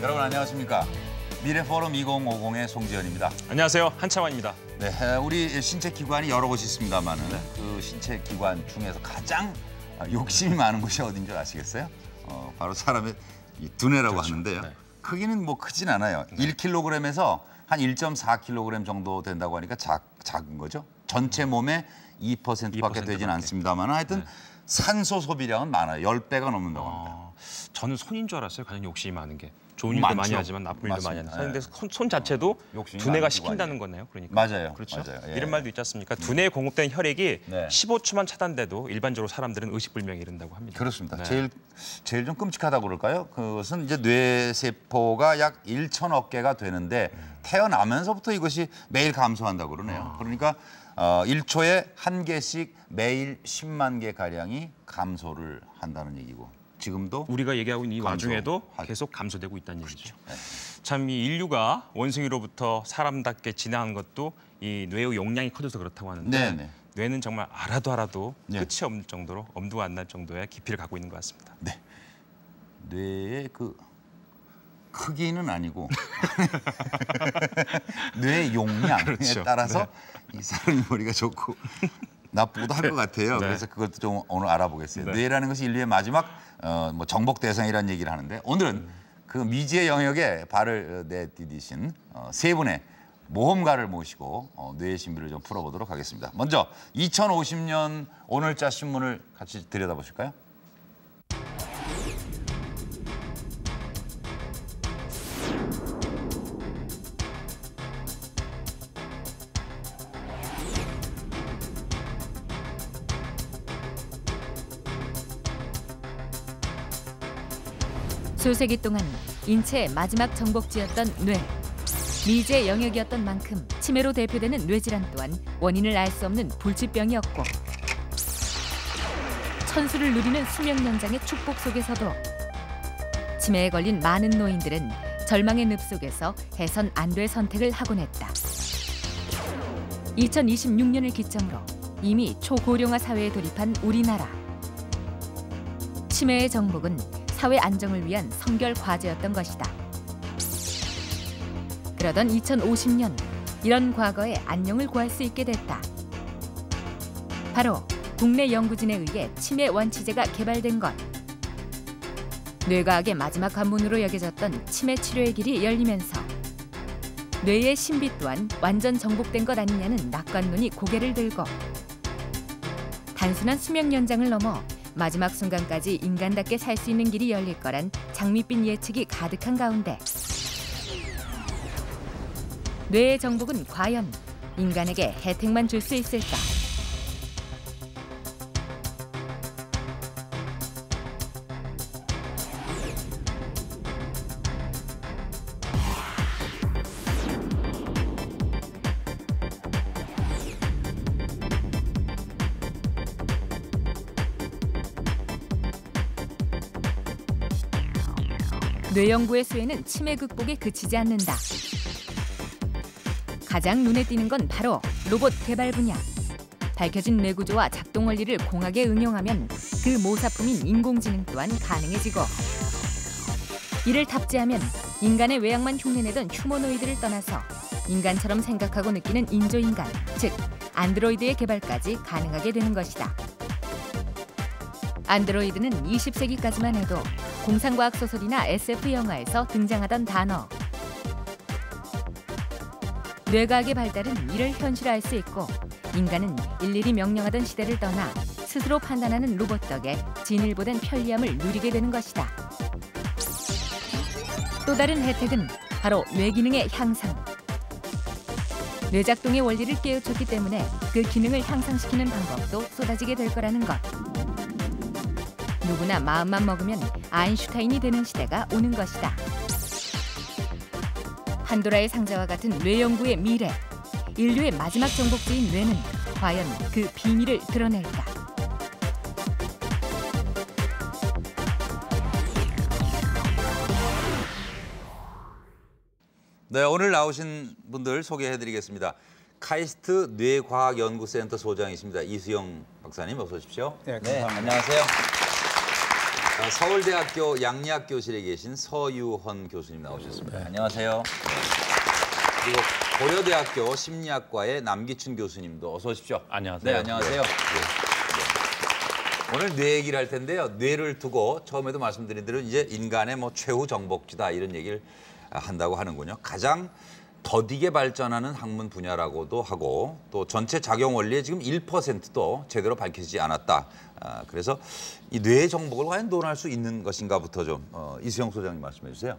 여러분 안녕하십니까? 미래포럼 2050의 송지현입니다. 안녕하세요. 한창환입니다. 네, 우리 신체 기관이 여러 곳이 있습니다만은 그 신체 기관 중에서 가장 욕심이 많은 곳이 어딘 줄 아시겠어요? 바로 사람의 이 두뇌라고 그렇죠. 하는데요. 네. 크기는 뭐 크진 않아요. 네. 1kg에서 한 1.4kg 정도 된다고 하니까 작은 거죠. 전체 몸의 2%밖에 되진 않습니다만 하여튼 네. 산소 소비량은 많아요. 10배가 넘는다고 합니다. 저는 손인 줄 알았어요. 가장 욕심이 많은 게. 좋은 일도 많이 하지만 나쁜 일도 많이 하는. 근데 손 자체도 두뇌가 시킨다는 거네요. 그러니까. 맞아요. 그렇죠. 맞아요. 예. 이런 말도 있지 않습니까? 두뇌에 공급된 혈액이 네. 15초만 차단돼도 일반적으로 사람들은 의식불명이 이른다고 합니다. 그렇습니다. 네. 제일 좀 끔찍하다고 그럴까요? 그것은 이제 뇌세포가 약 1천억 개가 되는데 태어나면서부터 이것이 매일 감소한다고 그러네요. 그러니까 1초에 한 개씩 매일 10만 개 가량이 감소를 한다는 얘기고. 지금도 우리가 얘기하고 있는 이 와중에도 계속 감소되고 있다는 얘기죠. 네. 참 이 인류가 원숭이로부터 사람답게 진화한 것도 이 뇌의 용량이 커져서 그렇다고 하는데 네네. 뇌는 정말 알아도 네. 끝이 없는 정도로 엄두가 안 날 정도의 깊이를 갖고 있는 것 같습니다. 네. 뇌의 그 크기는 아니고 뇌의 용량에 그렇죠. 따라서 네. 이 사람이 머리가 좋고 나쁘고도 할 것 같아요. 네. 그래서 그것도 좀 오늘 알아보겠어요. 네. 뇌라는 것이 인류의 마지막 뭐 정복 대상이라는 얘기를 하는데 오늘은 그 미지의 영역에 발을 내디디신 세 분의 모험가를 모시고 뇌의 신비를 좀 풀어보도록 하겠습니다. 먼저 2050년 오늘자 신문을 같이 들여다보실까요? 수세기 동안 인체의 마지막 정복지였던 뇌. 미지의 영역이었던 만큼 치매로 대표되는 뇌질환 또한 원인을 알 수 없는 불치병이었고 천수를 누리는 수명 연장의 축복 속에서도 치매에 걸린 많은 노인들은 절망의 늪 속에서 해선 안 될 선택을 하곤 했다. 2026년을 기점으로 이미 초고령화 사회에 돌입한 우리나라. 치매의 정복은 사회 안정을 위한 선결 과제였던 것이다. 그러던 2050년 이런 과거에 안녕을 구할 수 있게 됐다. 바로 국내 연구진에 의해 치매 완치제가 개발된 것. 뇌과학의 마지막 관문으로 여겨졌던 치매 치료의 길이 열리면서 뇌의 신비 또한 완전 정복된 것 아니냐는 낙관론이 고개를 들고 단순한 수명 연장을 넘어 마지막 순간까지 인간답게 살 수 있는 길이 열릴 거란 장밋빛 예측이 가득한 가운데 뇌의 정복은 과연 인간에게 혜택만 줄 수 있을까? 뇌 연구의 수혜는 치매 극복에 그치지 않는다. 가장 눈에 띄는 건 바로 로봇 개발 분야. 밝혀진 뇌 구조와 작동 원리를 공학에 응용하면 그 모사품인 인공지능 또한 가능해지고 이를 탑재하면 인간의 외양만 흉내내던 휴머노이드를 떠나서 인간처럼 생각하고 느끼는 인조인간, 즉 안드로이드의 개발까지 가능하게 되는 것이다. 안드로이드는 20세기까지만 해도 공상과학 소설이나 SF 영화에서 등장하던 단어. 뇌과학의 발달은 이를 현실화할 수 있고 인간은 일일이 명령하던 시대를 떠나 스스로 판단하는 로봇 덕에 진일보된 편리함을 누리게 되는 것이다. 또 다른 혜택은 바로 뇌 기능의 향상. 뇌작동의 원리를 깨우쳤기 때문에 그 기능을 향상시키는 방법도 쏟아지게 될 거라는 것. 누구나 마음만 먹으면 아인슈타인이 되는 시대가 오는 것이다. 판도라의 상자와 같은 뇌 연구의 미래. 인류의 마지막 정복지인 뇌는 과연 그 비밀을 드러낼까? 네, 오늘 나오신 분들 소개해드리겠습니다. 카이스트 뇌과학연구센터 소장이십니다. 이수영 박사님 어서 오십시오. 네, 감사합니다. 안녕하세요. 서울대학교 양리학 교실에 계신 서유헌 교수님 나오셨습니다. 네. 안녕하세요. 그리고 고려대학교 심리학과의 남기춘 교수님도 어서 오십시오. 안녕하세요. 네, 안녕하세요. 오늘 뇌 얘기를 할 텐데요. 뇌를 두고 처음에도 말씀드린 대로 이제 인간의 뭐 최후 정복지다 이런 얘기를 한다고 하는군요. 가장 더디게 발전하는 학문 분야라고도 하고 또 전체 작용 원리의 지금 1%도 제대로 밝혀지지 않았다. 그래서 이 뇌 정복을 과연 논할 수 있는 것인가부터 좀 이수영 소장님 말씀해 주세요.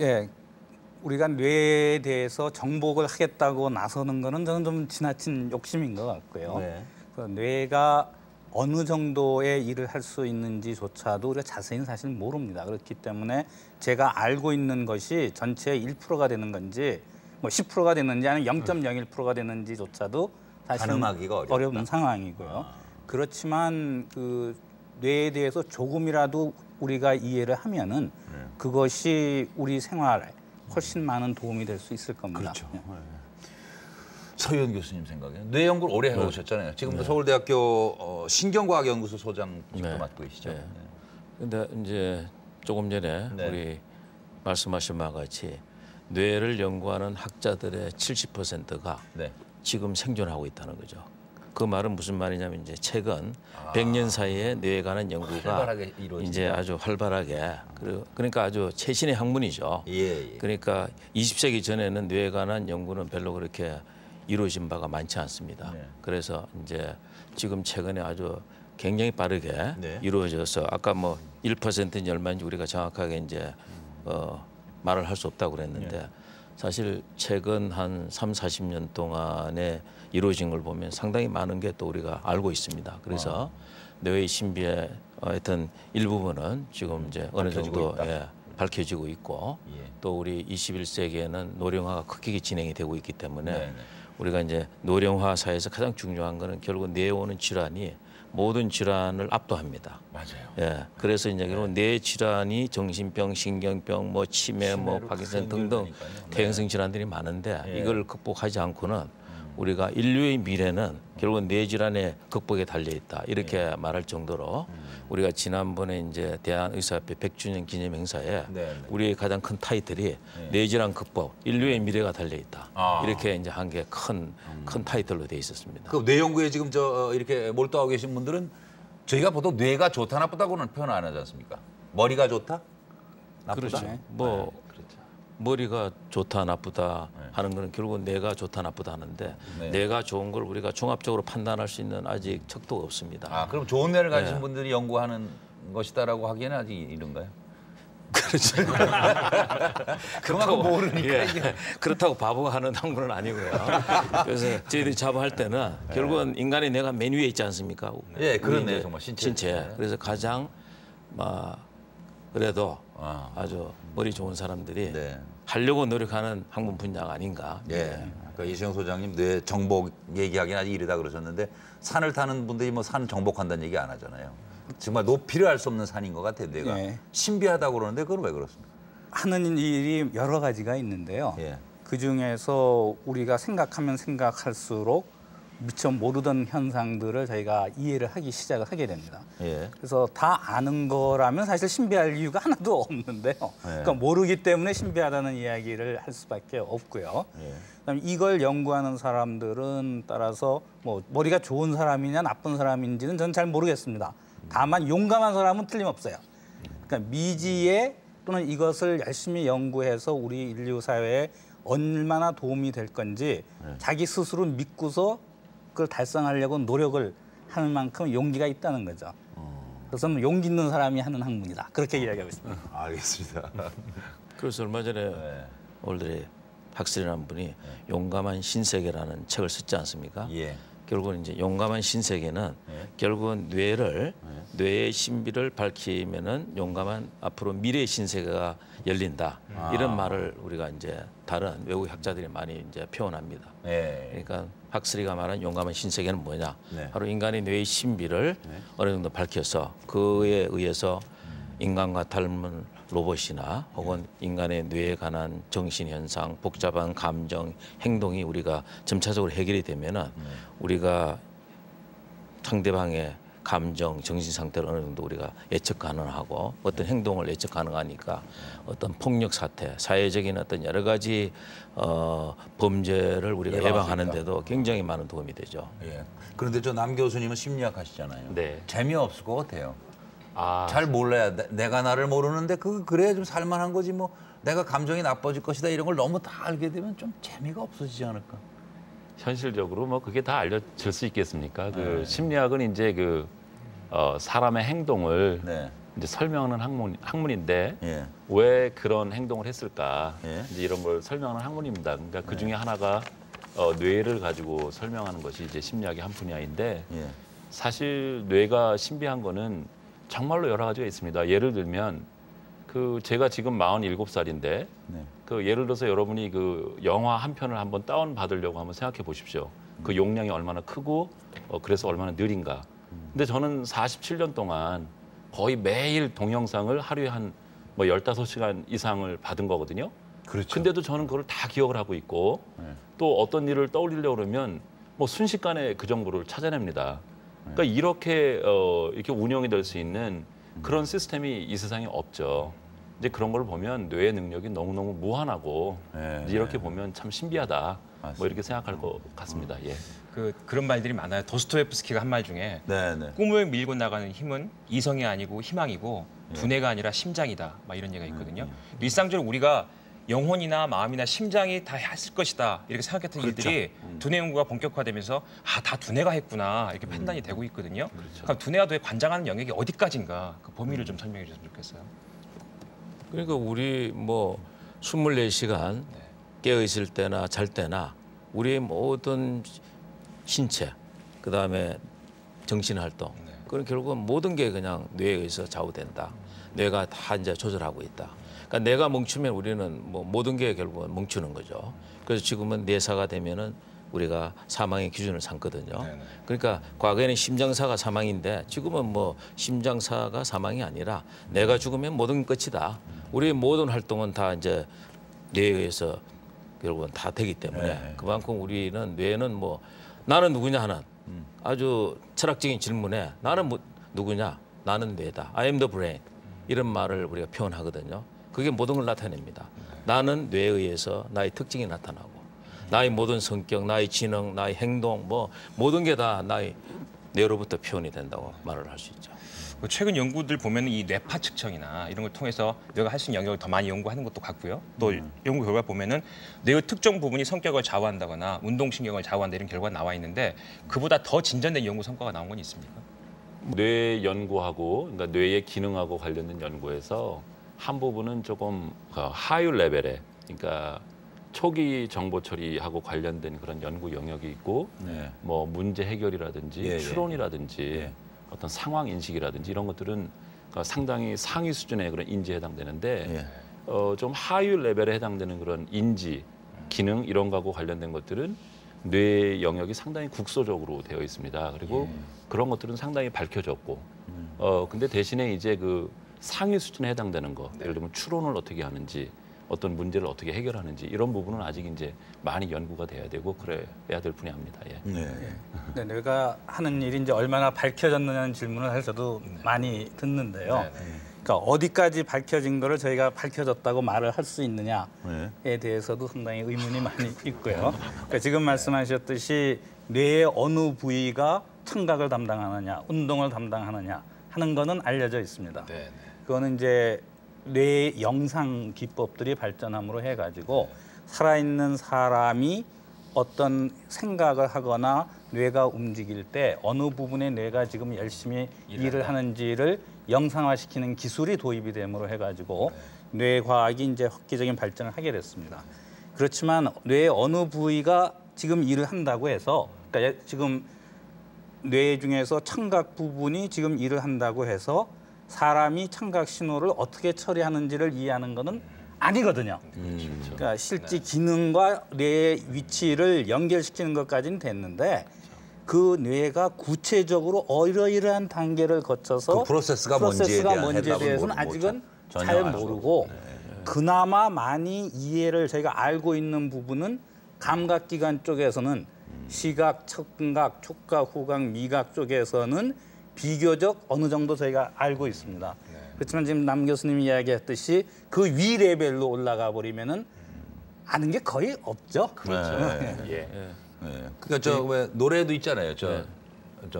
예, 우리가 뇌에 대해서 정복을 하겠다고 나서는 거는 저는 좀 지나친 욕심인 것 같고요. 네. 그래서 뇌가 어느 정도의 일을 할 수 있는지조차도 우리가 자세히는 사실 모릅니다. 그렇기 때문에 제가 알고 있는 것이 전체의 1%가 되는 건지 뭐 10%가 됐는지 아니면 0.01%가 됐는지조차도 사실은 가늠하기가 어려운 상황이고요. 그렇지만 그 뇌에 대해서 조금이라도 우리가 이해를 하면은 그것이 우리 생활에 훨씬 많은 도움이 될 수 있을 겁니다. 그렇죠. 서유헌 교수님 생각에 뇌 연구를 오래 해오셨잖아요. 지금도 서울대학교 신경과학연구소 소장직도 맡고 계시죠. 네. 근데 이제 조금 전에 네. 우리 말씀하신 바와 같이 뇌를 연구하는 학자들의 70%가 네. 지금 생존하고 있다는 거죠. 그 말은 무슨 말이냐면 이제 최근 100년 사이에 뇌에 관한 연구가 활발하게 이루어진다. 이제 아주 활발하게 그러니까 아주 최신의 학문이죠. 예. 그러니까 20세기 전에는 뇌에 관한 연구는 별로 그렇게 이루어진 바가 많지 않습니다. 네. 그래서 이제 지금 최근에 아주 굉장히 빠르게 네. 이루어져서 아까 뭐 1%인지 얼마인지 우리가 정확하게 이제 말을 할 수 없다고 그랬는데 사실 최근 한 3, 40년 동안에 이루어진 걸 보면 상당히 많은 게 또 우리가 알고 있습니다. 그래서 뇌의 신비의 하여튼 일부분은 지금 이제 어느 정도 밝혀지고 있고 또 우리 21세기에는 노령화가 급격히 진행이 되고 있기 때문에 우리가 이제 노령화 사회에서 가장 중요한 거는 결국 뇌에 오는 질환이 모든 질환을 압도합니다. 맞아요. 예, 그래서 이제 결국 뇌 질환이 정신병, 신경병, 뭐 치매, 뭐 파킨슨 등등 퇴행성 질환들이 많은데 이걸 극복하지 않고는 우리가 인류의 미래는 결국 뇌 질환의 극복에 달려 있다 이렇게 말할 정도로 우리가 지난번에 이제 대한의사협회 100주년 기념 행사에 우리의 가장 큰 타이틀이 뇌 질환 극복, 인류의 미래가 달려 있다 이렇게 이제 한 게 큰 타이틀로 돼 있었습니다. 그 뇌 연구에 지금 이렇게 몰두하고 계신 분들은 저희가 보통 뇌가 좋다 나쁘다고는 표현 안 하지 않습니까? 머리가 좋다, 나쁘다. 그렇죠. 뭐 머리가 좋다 나쁘다 하는 거는 결국은 뇌가 좋다 나쁘다 하는데 뇌가 좋은 걸 우리가 종합적으로 판단할 수 있는 아직 척도가 없습니다. 그럼 좋은 뇌를 가진 분들이 연구하는 것이다라고 하기에는 아직 이른가요? 그렇죠. 그만큼 모르니까 그렇다고 바보가 하는 학문은 아니고요. 그래서 저희들이 자부할 때는 결국은 인간의 뇌가 맨 위에 있지 않습니까? 예, 그렇네요. 정말 신체. 그래서 가장 그래도 아주 머리 좋은 사람들이 하려고 노력하는 학문 분야가 아닌가. 그러니까 이수영 소장님 뇌 정복 얘기하기는 아직 이르다 그러셨는데 산을 타는 분들이 뭐 산 정복한다는 얘기 안 하잖아요. 정말 높이를 알 수 없는 산인 것 같아요. 뇌가 신비하다고 그러는데 그건 왜 그렇습니까? 하는 일이 여러 가지가 있는데요. 그 중에서 우리가 생각하면 생각할수록 미처 모르던 현상들을 저희가 이해를 하기 시작을 하게 됩니다. 그래서 다 아는 거라면 사실 신비할 이유가 하나도 없는데요. 그러니까 모르기 때문에 신비하다는 이야기를 할 수밖에 없고요. 그다음에 이걸 연구하는 사람들은 따라서 뭐 머리가 좋은 사람이냐 나쁜 사람인지는 저는 잘 모르겠습니다. 다만 용감한 사람은 틀림없어요. 그러니까 미지에 또는 이것을 열심히 연구해서 우리 인류 사회에 얼마나 도움이 될 건지 자기 스스로 믿고서 그걸 달성하려고 노력을 하는 만큼 용기가 있다는 거죠. 그래서 용기 있는 사람이 하는 학문이다. 그렇게 이야기하고 있습니다. 알겠습니다. 그래서 얼마 전에 올드리 학설이라는 분이 용감한 신세계라는 책을 썼지 않습니까? 결국은 이제 용감한 신세계는 결국은 뇌의 신비를 밝히면은 용감한 앞으로 미래의 신세계가 열린다 이런 말을 우리가 이제 다른 외국 학자들이 많이 이제 표현합니다. 그러니까 학스리가 말한 용감한 신세계는 뭐냐? 바로 인간의 뇌의 신비를 어느 정도 밝혀서 그에 의해서 인간과 닮은 로봇이나 혹은 인간의 뇌에 관한 정신현상, 복잡한 감정, 행동이 우리가 점차적으로 해결이 되면은 우리가 상대방의 감정, 정신 상태를 어느 정도 우리가 예측 가능하고 어떤 행동을 예측 가능하니까 어떤 폭력 사태, 사회적인 어떤 여러 가지 범죄를 우리가 예방하는데도 굉장히 많은 도움이 되죠. 예. 그런데 저 남 교수님은 심리학 하시잖아요. 네. 재미없을 것 같아요. 잘 몰라야 내가 나를 모르는데 그래야 좀 살만한 거지 뭐 내가 감정이 나빠질 것이다 이런 걸 너무 다 알게 되면 좀 재미가 없어지지 않을까? 현실적으로 뭐 그게 다 알려질 수 있겠습니까? 그 심리학은 이제 그 사람의 행동을 네. 이제 설명하는 학문인데 예. 왜 그런 행동을 했을까? 예. 이제 이런 걸 설명하는 학문입니다. 그러니까 그 중에 하나가 뇌를 가지고 설명하는 것이 이제 심리학의 한 분야인데 예. 사실 뇌가 신비한 거는 정말로 여러 가지가 있습니다. 예를 들면 그 제가 지금 47살인데 네. 그 예를 들어서 여러분이 그 영화 한 편을 한번 다운 받으려고 한번 생각해 보십시오. 그 용량이 얼마나 크고 그래서 얼마나 느린가. 근데 저는 47년 동안 거의 매일 동영상을 하루에 한 뭐 15시간 이상을 받은 거거든요. 그렇죠. 근데도 저는 그걸 다 기억을 하고 있고 또 어떤 일을 떠올리려고 그러면 뭐 순식간에 그 정보를 찾아냅니다. 그러니까 이렇게 운영이 될 수 있는 그런 시스템이 이 세상에 없죠. 이제 그런 걸 보면 뇌의 능력이 너무너무 무한하고 이제 이렇게 보면 참 신비하다. 뭐 이렇게 생각할 것 같습니다. 예. 그런 말들이 많아요. 도스토옙스키가 한 말 중에 꿈을 밀고 나가는 힘은 이성이 아니고 희망이고 두뇌가 아니라 심장이다. 막 이런 얘기가 있거든요. 일상적으로 우리가 영혼이나 마음이나 심장이 다 했을 것이다 이렇게 생각했던 일들이 두뇌 연구가 본격화되면서 다 두뇌가 했구나 이렇게 판단이 되고 있거든요. 그럼 두뇌와 뇌 관장하는 영역이 어디까지인가 그 범위를 좀 설명해 주셨으면 좋겠어요. 그러니까 우리 뭐 24시간 깨어 있을 때나 잘 때나 우리의 모든 신체, 그다음에 정신 활동, 그건 결국은 모든 게 그냥 뇌에 의해서 좌우된다. 뇌가 다 이제 조절하고 있다. 그러니까 뇌가 멈추면 우리는 뭐 모든 게 결국은 멈추는 거죠. 그래서 지금은 뇌사가 되면은 우리가 사망의 기준을 삼거든요. 그러니까 과거에는 심장사가 사망인데 지금은 뭐 심장사가 사망이 아니라 뇌가 죽으면 모든 끝이다. 우리의 모든 활동은 다 이제 뇌에 의해서 결국은 다 되기 때문에 그만큼 우리는 뇌는 뭐 나는 누구냐 하는 아주 철학적인 질문에 나는 뭐 누구냐? 나는 뇌다. I am the brain. 이런 말을 우리가 표현하거든요. 그게 모든 걸 나타냅니다. 나는 뇌에 의해서 나의 특징이 나타나고 나의 모든 성격, 나의 지능, 나의 행동 뭐 모든 게 다 나의 뇌로부터 표현이 된다고 말을 할 수 있죠. 최근 연구들 보면 이 뇌파 측정이나 이런 걸 통해서 뇌가 할 수 있는 영역을 더 많이 연구하는 것도 같고요. 또 연구 결과 보면은 뇌의 특정 부분이 성격을 좌우한다거나 운동신경을 좌우한다 이런 결과가 나와 있는데 그보다 더 진전된 연구 성과가 나온 건 있습니까? 뇌 연구하고 그러니까 뇌의 기능하고 관련된 연구에서 한 부분은 조금 하위 레벨에 그러니까 초기 정보 처리하고 관련된 그런 연구 영역이 있고 뭐 문제 해결이라든지 추론이라든지 어떤 상황 인식이라든지 이런 것들은 상당히 상위 수준의 그런 인지에 해당되는데 좀 하위 레벨에 해당되는 그런 인지, 기능 이런 거하고 관련된 것들은 뇌 영역이 상당히 국소적으로 되어 있습니다. 그리고 그런 것들은 상당히 밝혀졌고 근데 대신에 이제 그 상위 수준에 해당되는 거 예를 들면 추론을 어떻게 하는지 어떤 문제를 어떻게 해결하는지 이런 부분은 아직 이제 많이 연구가 돼야 되고 그래야 될 분야입니다. 네, 뇌가 하는 일이 이제 얼마나 밝혀졌느냐는 질문을 해서도 많이 듣는데요. 그러니까 어디까지 밝혀진 거를 저희가 밝혀졌다고 말을 할 수 있느냐에 대해서도 상당히 의문이 많이 있고요. 그러니까 지금 말씀하셨듯이 뇌의 어느 부위가 청각을 담당하느냐, 운동을 담당하느냐 하는 거는 알려져 있습니다. 그거는 이제 뇌 영상 기법들이 발전함으로 해가지고 살아있는 사람이 어떤 생각을 하거나 뇌가 움직일 때 어느 부분의 뇌가 지금 열심히 일을 하는지를 영상화시키는 기술이 도입이 됨으로 해가지고 뇌과학이 이제 획기적인 발전을 하게 됐습니다. 그렇지만 뇌의 어느 부위가 지금 일을 한다고 해서 그러니까 지금 뇌 중에서 청각 부분이 지금 일을 한다고 해서 사람이 청각 신호를 어떻게 처리하는지를 이해하는 것은 아니거든요. 그러니까 실제 기능과 뇌의 위치를 연결시키는 것까지는 됐는데 그 뇌가 구체적으로 이러이러한 단계를 거쳐서 그 프로세스가 뭔지에 대해서는 아직은 잘 모르고 그나마 많이 이해를 저희가 알고 있는 부분은 감각기관 쪽에서는 시각, 청각, 촉각, 후각, 미각 쪽에서는 비교적 어느 정도 저희가 알고 있습니다. 그렇지만 지금 남 교수님이 이야기했듯이 그 위 레벨로 올라가 버리면은 아는 게 거의 없죠. 그렇죠. 예. 그러니까 저 왜 노래도 있잖아요. 저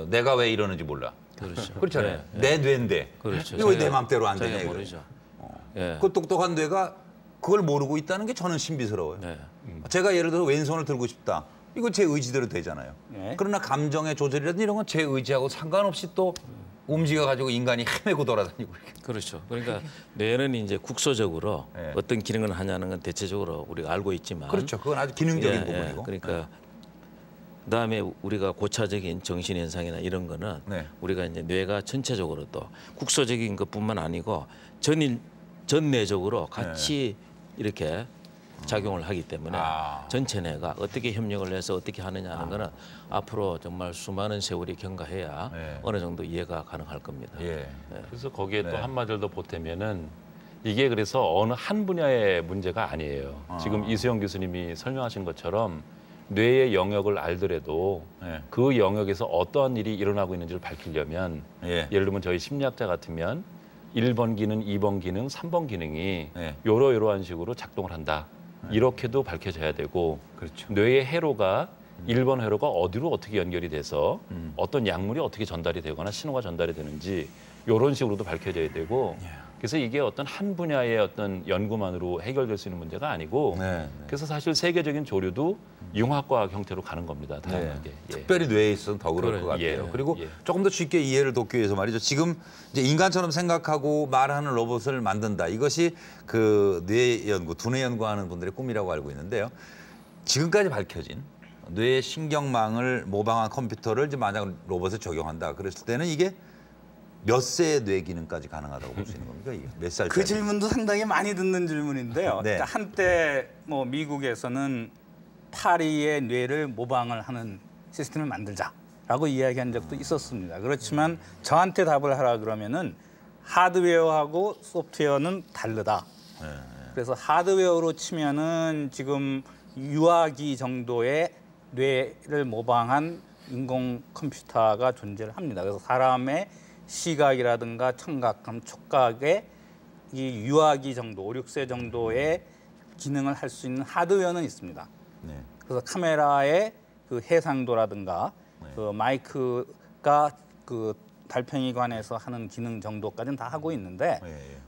내가 왜 이러는지 몰라. 그렇죠. 그렇잖아요. 내 뇌인데. 그렇죠. 이거 왜 내 맘대로 안 되냐 이거. 모르죠. 그 똑똑한 뇌가 그걸 모르고 있다는 게 저는 신비스러워요. 제가 예를 들어 왼손을 들고 싶다. 이거 제 의지대로 되잖아요. 그러나 감정의 조절이라든지 이런 건 제 의지하고 상관없이 또 움직여가지고 인간이 헤매고 돌아다니고. 그렇죠. 그러니까 뇌는 이제 국소적으로 어떤 기능을 하냐는 건 대체적으로 우리가 알고 있지만. 그렇죠. 그건 아주 기능적인 부분이고. 그러니까 그다음에 우리가 고차적인 정신 현상이나 이런 거는 우리가 이제 뇌가 전체적으로 또 국소적인 것뿐만 아니고 전내적으로 같이 이렇게 작용을 하기 때문에 전체 뇌가 어떻게 협력을 해서 어떻게 하느냐 하는 거는 앞으로 정말 수많은 세월이 경과해야 어느 정도 이해가 가능할 겁니다. 그래서 거기에 또 한마디를 더 보태면은 이게 그래서 어느 한 분야의 문제가 아니에요. 지금 이수영 교수님이 설명하신 것처럼 뇌의 영역을 알더라도 그 영역에서 어떠한 일이 일어나고 있는지를 밝히려면 예를 들면 저희 심리학자 같으면 1번 기능, 2번 기능, 3번 기능이 요러요러한 식으로 작동을 한다. 이렇게도 밝혀져야 되고 뇌의 회로가 1번 회로가 어디로 어떻게 연결이 돼서 어떤 약물이 어떻게 전달이 되거나 신호가 전달이 되는지 이런 식으로도 밝혀져야 되고 그래서 이게 어떤 한 분야의 어떤 연구만으로 해결될 수 있는 문제가 아니고 그래서 사실 세계적인 조류도 융합과학 형태로 가는 겁니다. 다양하게. 특별히 뇌에 있어서는 더 그럴 것 같아요. 그리고 조금 더 쉽게 이해를 돕기 위해서 말이죠. 지금 이제 인간처럼 생각하고 말하는 로봇을 만든다. 이것이 그 뇌 연구, 두뇌 연구하는 분들의 꿈이라고 알고 있는데요. 지금까지 밝혀진 뇌의 신경망을 모방한 컴퓨터를 이제 만약 로봇에 적용한다. 그랬을 때는 이게 몇 세의 뇌 기능까지 가능하다고 볼 수 있는 겁니까? 이게 몇 살? 그 질문도 상당히 많이 듣는 질문인데요. 그러니까 한때 뭐 미국에서는 파리의 뇌를 모방을 하는 시스템을 만들자라고 이야기한 적도 있었습니다. 그렇지만 저한테 답을 하라 그러면은 하드웨어하고 소프트웨어는 다르다. 그래서 하드웨어로 치면은 지금 유아기 정도의 뇌를 모방한 인공 컴퓨터가 존재를 합니다. 그래서 사람의 시각이라든가 청각감, 촉각의 이 유아기 정도, 5, 6세 정도의 기능을 할 수 있는 하드웨어는 있습니다. 그래서 카메라의 그 해상도라든가 그 마이크가 그 달팽이관에서 하는 기능 정도까지는 다 하고 있는데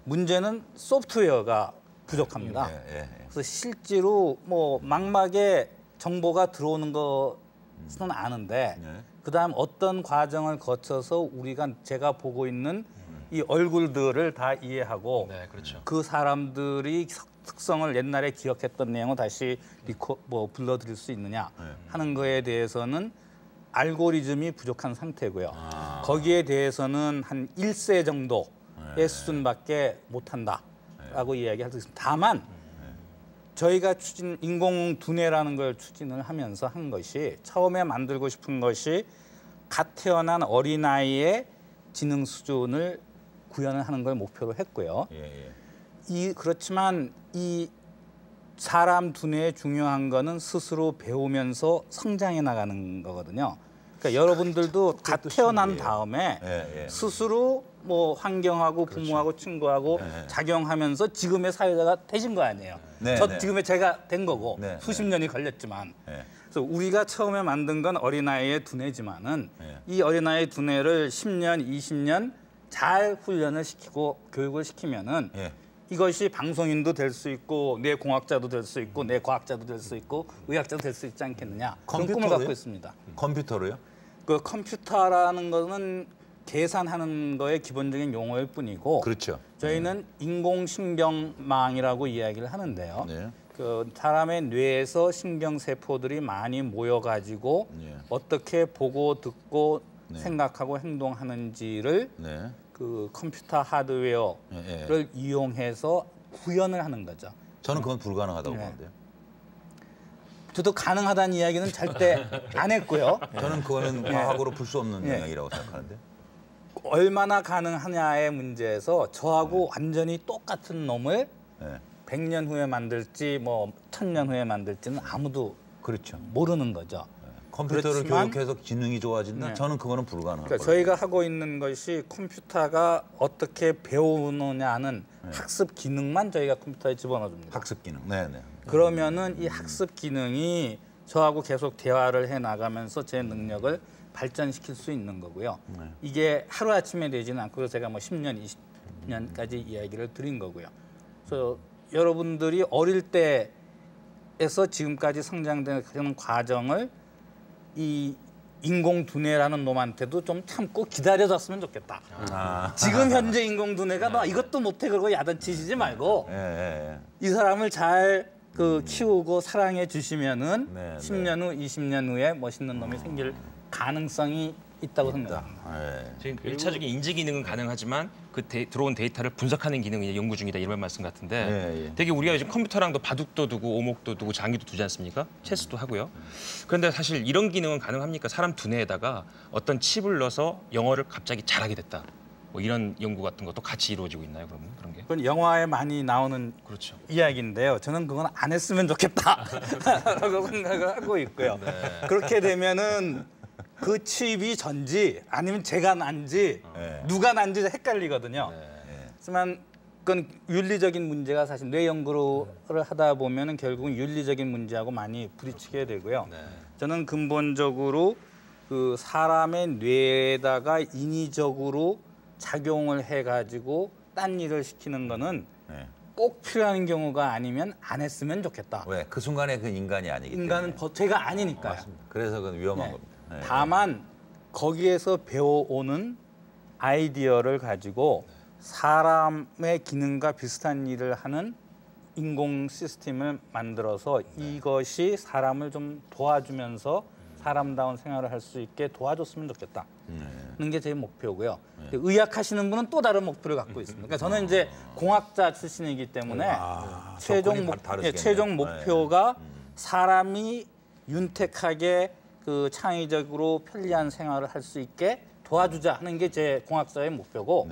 문제는 소프트웨어가 부족합니다. 그래서 실제로 뭐 망막에 정보가 들어오는 것은 아는데 그다음 어떤 과정을 거쳐서 제가 보고 있는 이 얼굴들을 다 이해하고 그 사람들이 특성을 옛날에 기억했던 내용을 다시 불러드릴 수 있느냐 하는 거에 대해서는 알고리즘이 부족한 상태고요. 거기에 대해서는 한 1세 정도의 수준밖에 못한다라고 이야기할 수 있습니다. 다만 저희가 인공 두뇌라는 걸 추진을 하면서 한 것이 처음에 만들고 싶은 것이 갓 태어난 어린아이의 지능 수준을 구현을 하는 걸 목표로 했고요. 그렇지만 이 사람 두뇌에 중요한 거는 스스로 배우면서 성장해 나가는 거거든요. 그러니까 여러분들도 갓 태어난 다음에 스스로 뭐 환경하고 부모하고 친구하고 작용하면서 지금의 사회자가 되신 거 아니에요. 지금의 제가 된 거고 수십 년이 걸렸지만 그래서 우리가 처음에 만든 건 어린아이의 두뇌지만은 이 어린아이의 두뇌를 10년, 20년 잘 훈련을 시키고 교육을 시키면은 이것이 방송인도 될 수 있고 뇌공학자도 될 수 있고 뇌과학자도 될 수 있고 의학자도 될 수 있지 않겠느냐 그런 꿈을 갖고 있습니다. 컴퓨터로요? 그 컴퓨터라는 거는 계산하는 거의 기본적인 용어일 뿐이고 저희는 인공신경망이라고 이야기를 하는데요. 그 사람의 뇌에서 신경세포들이 많이 모여가지고 어떻게 보고 듣고 생각하고 행동하는지를 그 컴퓨터 하드웨어를 이용해서 구현을 하는 거죠. 저는 그건 불가능하다고 보는데요. 저도 가능하다는 이야기는 절대 안 했고요. 저는 그거는 과학으로 풀 수 없는 영역이라고 생각하는데. 얼마나 가능하냐의 문제에서 저하고 완전히 똑같은 놈을 100년 후에 만들지 뭐 1000년 후에 만들지는 아무도 모르는 거죠. 컴퓨터를 그렇지만, 교육해서 기능이 좋아진다? 네. 저는 그거는 불가능할 그러니까 거예요. 저희가 하고 있는 것이 컴퓨터가 어떻게 배우느냐는 학습 기능만 저희가 컴퓨터에 집어넣어줍니다. 학습 기능. 네네. 그러면은 이 학습 기능이 저하고 계속 대화를 해 나가면서 제 능력을 발전시킬 수 있는 거고요. 이게 하루아침에 되지는 않고 제가 뭐 10년, 20년까지 이야기를 드린 거고요. 그래서 여러분들이 어릴 때에서 지금까지 성장되는 과정을 이 인공두뇌라는 놈한테도 좀 참고 기다려줬으면 좋겠다. 지금 현재 인공두뇌가 너 이것도 못해 그러고 야단치시지 말고 이 사람을 잘 키우고 사랑해 주시면은 10년 후, 20년 후에 멋있는 놈이 생길 가능성이 있다고 생각합니다. 지금 1차적인 인지 기능은 가능하지만 그 들어온 데이터를 분석하는 기능이 연구 중이다 이런 말씀 같은데 되게 우리가 요즘 컴퓨터랑도 바둑도 두고 오목도 두고 장기도 두지 않습니까? 체스도 하고요. 그런데 사실 이런 기능은 가능합니까? 사람 두뇌에다가 어떤 칩을 넣어서 영어를 갑자기 잘하게 됐다. 뭐 이런 연구 같은 것도 같이 이루어지고 있나요? 그러면 그런 게? 그건 영화에 많이 나오는 그렇죠. 이야기인데요. 저는 그건 안 했으면 좋겠다라고 생각을 하고 있고요. 그렇게 되면은 그 칩이 전지 아니면 제가 난지 누가 난지 헷갈리거든요. 하지만 그건 윤리적인 문제가 사실 뇌 연구를 하다 보면은 결국은 윤리적인 문제하고 많이 부딪히게 되고요. 저는 근본적으로 그 사람의 뇌에다가 인위적으로 작용을 해가지고 딴 일을 시키는 거는 꼭 필요한 경우가 아니면 안 했으면 좋겠다. 왜? 그 순간에 그 인간이 아니기 때문에. 인간은 제가 아니니까요. 맞습니다. 그래서 그건 위험한 겁니다. 다만 거기에서 배워오는 아이디어를 가지고 사람의 기능과 비슷한 일을 하는 인공 시스템을 만들어서 이것이 사람을 좀 도와주면서 사람다운 생활을 할 수 있게 도와줬으면 좋겠다. 하는 게 제 목표고요. 의학하시는 분은 또 다른 목표를 갖고 있습니다. 그러니까 저는 이제 공학자 출신이기 때문에 최종 목표가 사람이 윤택하게 그 창의적으로 편리한 생활을 할 수 있게 도와주자 하는 게 제 공학자의 목표고